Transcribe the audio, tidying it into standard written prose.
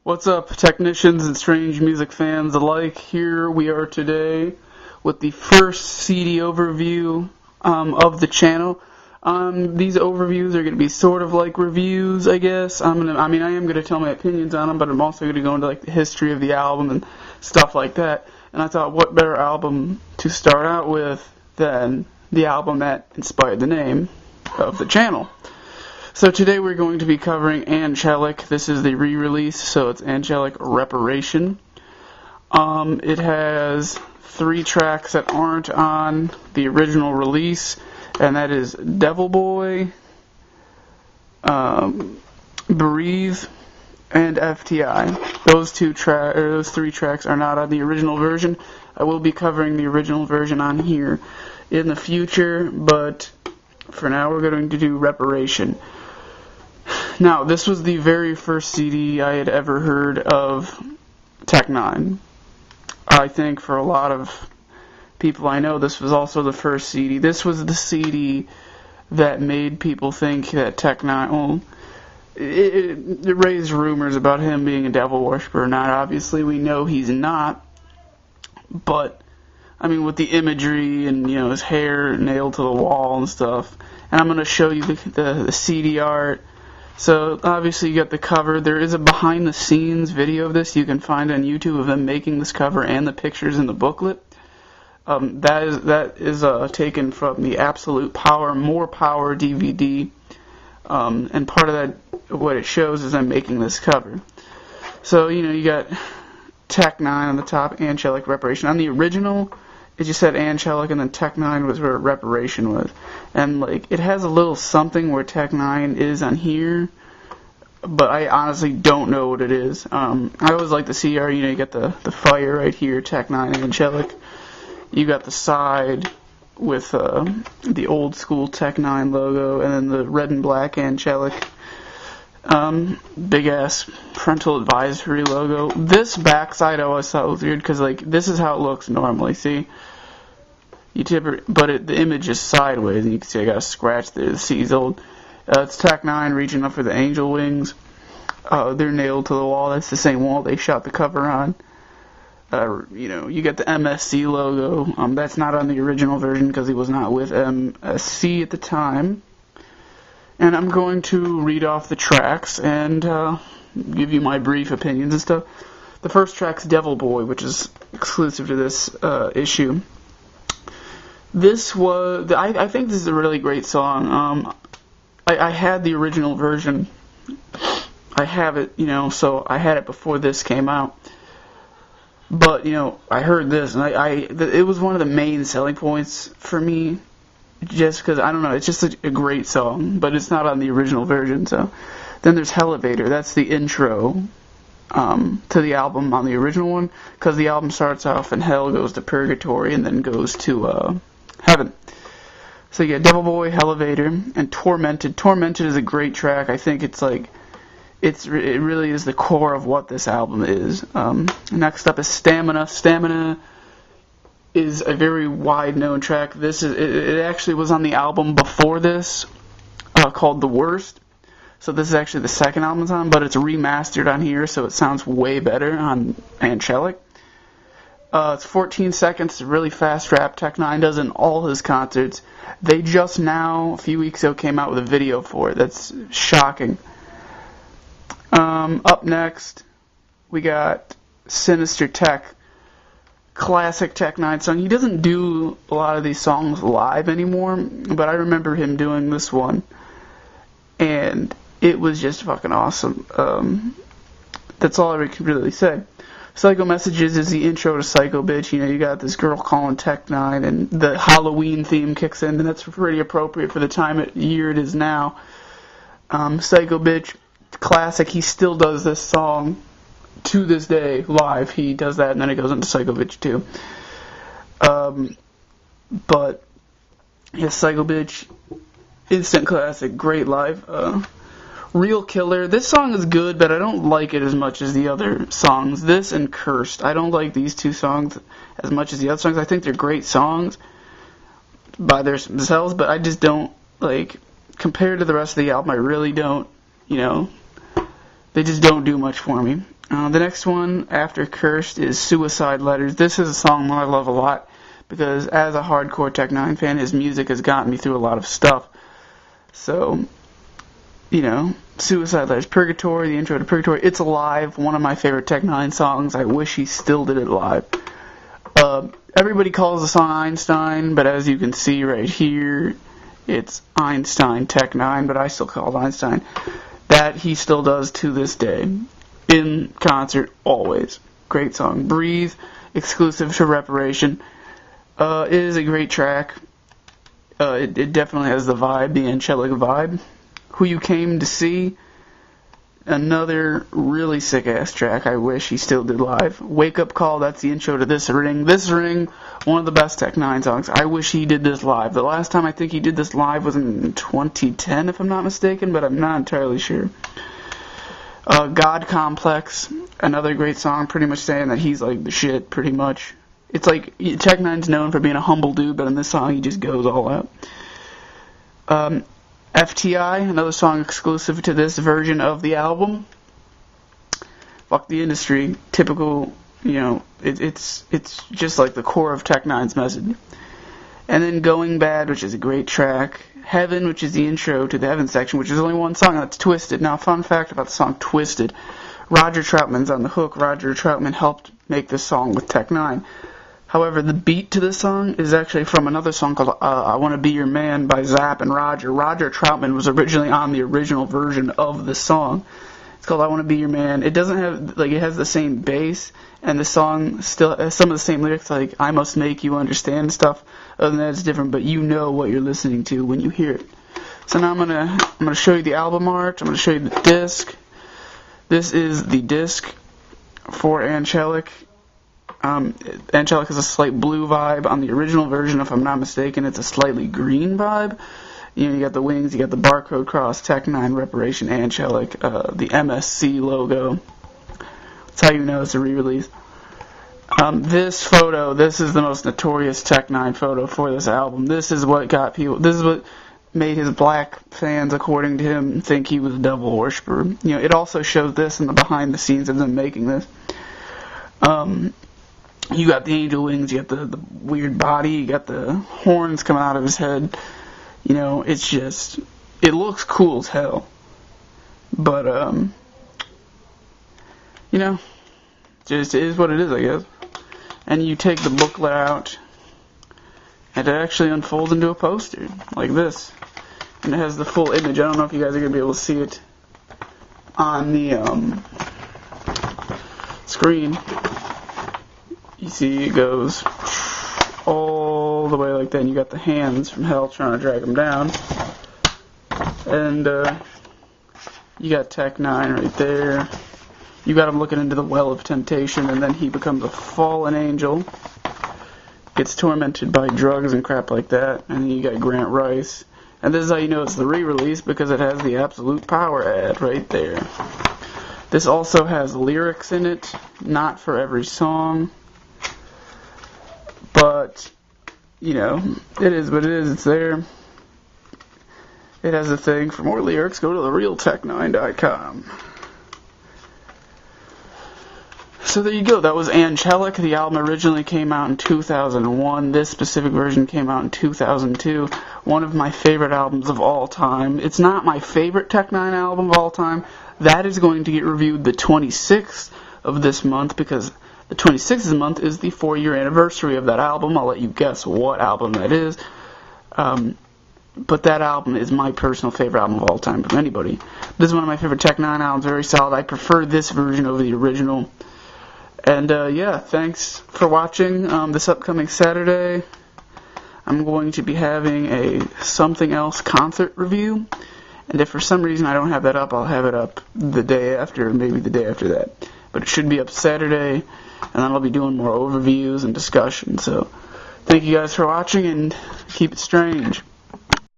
What's up, technicians and strange music fans alike? Here we are today with the first CD overview of the channel. These overviews are going to be sort of like reviews, I guess. I am going to tell my opinions on them, but I'm also going to go into like the history of the album and stuff like that. And I thought, what better album to start out with than the album that inspired the name of the channel? So today we're going to be covering Anghellic. This is the re-release, so it's Anghellic Reparation. It has 3 tracks that aren't on the original release, and that is Devil Boy, Breathe, and FTI. Those 3 tracks are not on the original version. I will be covering the original version on here in the future, but for now we're going to do Reparation. Now, this was the very first CD I had ever heard of Tech N9ne. I think for a lot of people I know, this was also the first CD. This was the CD that made people think that Tech N9ne, well, it raised rumors about him being a devil worshiper or not. Obviously, we know he's not, but, I mean, with the imagery and, you know, his hair nailed to the wall and stuff, and I'm going to show you the CD art. So, obviously, you got the cover. There is a behind-the-scenes video of this you can find on YouTube of them making this cover and the pictures in the booklet. That is taken from the Absolute Power, More Power DVD. And part of that, what it shows is them making this cover. So, you know, you got Tech N9ne on the top, Anghellic Reparation. On the original, it just said Anghellic, and then Tech N9ne was where Reparation was. And, like, it has a little something where Tech N9ne is on here, but I honestly don't know what it is. I always like the CR, you know, you got the fire right here, Tech N9ne, Anghellic. You got the side with the old school Tech N9ne logo, and then the red and black Anghellic. Big ass parental advisory logo. This backside I always thought was weird because, like, this is how it looks normally. See, you tip it, but the image is sideways, and you can see I got a scratch there. The C's old. It's Tech N9ne reaching up for the angel wings. They're nailed to the wall. That's the same wall they shot the cover on. You know, you get the MSC logo. That's not on the original version because he was not with MSC at the time. And I'm going to read off the tracks and give you my brief opinions and stuff. The first track's Devil Boy, which is exclusive to this issue. This was, I think this is a really great song. I had the original version. I have it, you know, so I had it before this came out. But, you know, I heard this, and it was one of the main selling points for me. Just because, I don't know, it's just a great song, but it's not on the original version. So then there's Elevator. That's the intro to the album on the original one, because the album starts off in hell, goes to purgatory, and then goes to heaven. So you got Devil Boy, Elevator, and Tormented. Tormented is a great track. I think it's like, it really is the core of what this album is. Next up is Stamina. Stamina is a very wide-known track. It actually was on the album before this, called The Worst. So this is actually the second album it's on, but it's remastered on here, so it sounds way better on Anghellic. It's 14 seconds, it's a really fast rap. Tech N9ne does in all his concerts. They just now, a few weeks ago, came out with a video for it. That's shocking. Up next, we got Sinister Tech. Classic Tech N9ne song. He doesn't do a lot of these songs live anymore, but I remember him doing this one, and it was just fucking awesome. That's all I can really say. Psycho Messages is the intro to Psycho Bitch. You know, you got this girl calling Tech N9ne, and the Halloween theme kicks in, and that's pretty appropriate for the time of year it is now. Psycho Bitch, classic. He still does this song to this day, live. He does that, and then it goes into Psycho Bitch too. But yeah, Psycho Bitch, instant classic, great live. Real Killer. This song is good, but I don't like it as much as the other songs. This and Cursed. I don't like these 2 songs as much as the other songs. I think they're great songs by themselves, but I just don't, like, compared to the rest of the album, I really don't, you know, they just don't do much for me. The next one after Cursed is Suicide Letters. This is a song that I love a lot because as a hardcore Tech9 fan, his music has gotten me through a lot of stuff. So, you know, Suicide Letters, Purgatory, the intro to Purgatory, It's Alive, one of my favorite Tech9 songs. I wish he still did it live. Everybody calls the song Einstein, but as you can see right here, it's Einstein Tech9, but I still call it Einstein. That he still does to this day. In concert, always. Great song. Breathe, exclusive to Reparation. It is a great track. It definitely has the vibe, the Anghellic vibe. Who You Came to See, another really sick-ass track I wish he still did live. Wake Up Call, that's the intro to This Ring. This Ring, one of the best Tech9 songs. I wish he did this live. The last time I think he did this live was in 2010, if I'm not mistaken, but I'm not entirely sure. God Complex, another great song, pretty much saying that he's like the shit, pretty much. It's like, Tech9's known for being a humble dude, but in this song he just goes all out. FTI, another song exclusive to this version of the album. Fuck the industry, typical, you know, it's just like the core of Tech9's message. And then Going Bad, which is a great track. Heaven, which is the intro to the Heaven section, which is only one song, that's Twisted. Now, fun fact about the song Twisted. Roger Troutman's on the hook. Roger Troutman helped make this song with Tech9. However, the beat to this song is actually from another song called I Want to Be Your Man by Zapp and Roger. Roger Troutman was originally on the original version of the song. It's called I Want to Be Your Man. It doesn't have, like, it has the same bass, and the song still has some of the same lyrics, like I Must Make You Understand and stuff. Other than that, it's different, but you know what you're listening to when you hear it. So now I'm gonna show you the album art. I'm gonna show you the disc. This is the disc for Anghellic. Anghellic has a slight blue vibe. On the original version, if I'm not mistaken, it's a slightly green vibe. You know, you got the wings, you got the barcode cross, Tech9 Reparation, Anghellic, the MSC logo. That's how you know it's a re-release. This photo, this is the most notorious Tech9 photo for this album. This is what got people, this is what made his black fans, according to him, think he was a devil worshiper. You know, it also shows this in the behind the scenes of them making this. You got the angel wings, you got the weird body, you got the horns coming out of his head. You know, it's just, it looks cool as hell. But, you know, just is what it is, I guess. And you take the booklet out, and it actually unfolds into a poster, like this. And it has the full image. I don't know if you guys are going to be able to see it on the screen. You see it goes all the way like that, and you got the hands from hell trying to drag him down. And you got Tech9 right there. You got him looking into the well of temptation, and then he becomes a fallen angel. Gets tormented by drugs and crap like that. And then you got Grant Rice. And this is how you know it's the re-release, because it has the Absolute Power ad right there. This also has lyrics in it, not for every song. But, you know, it is what it is. It's there. It has a thing. For more lyrics, go to therealtech9.com. So there you go. That was Anghellic. The album originally came out in 2001. This specific version came out in 2002. One of my favorite albums of all time. It's not my favorite Tech9 album of all time. That is going to get reviewed the 26th of this month, because the 26th of the month is the 4-year anniversary of that album. I'll let you guess what album that is. But that album is my personal favorite album of all time from anybody. This is one of my favorite Tech9 albums. Very solid. I prefer this version over the original. And, yeah, thanks for watching. This upcoming Saturday, I'm going to be having a Something Else concert review. And if for some reason I don't have that up, I'll have it up the day after, maybe the day after that. But it should be up Saturday, and then I'll be doing more overviews and discussion. So, thank you guys for watching, and keep it strange.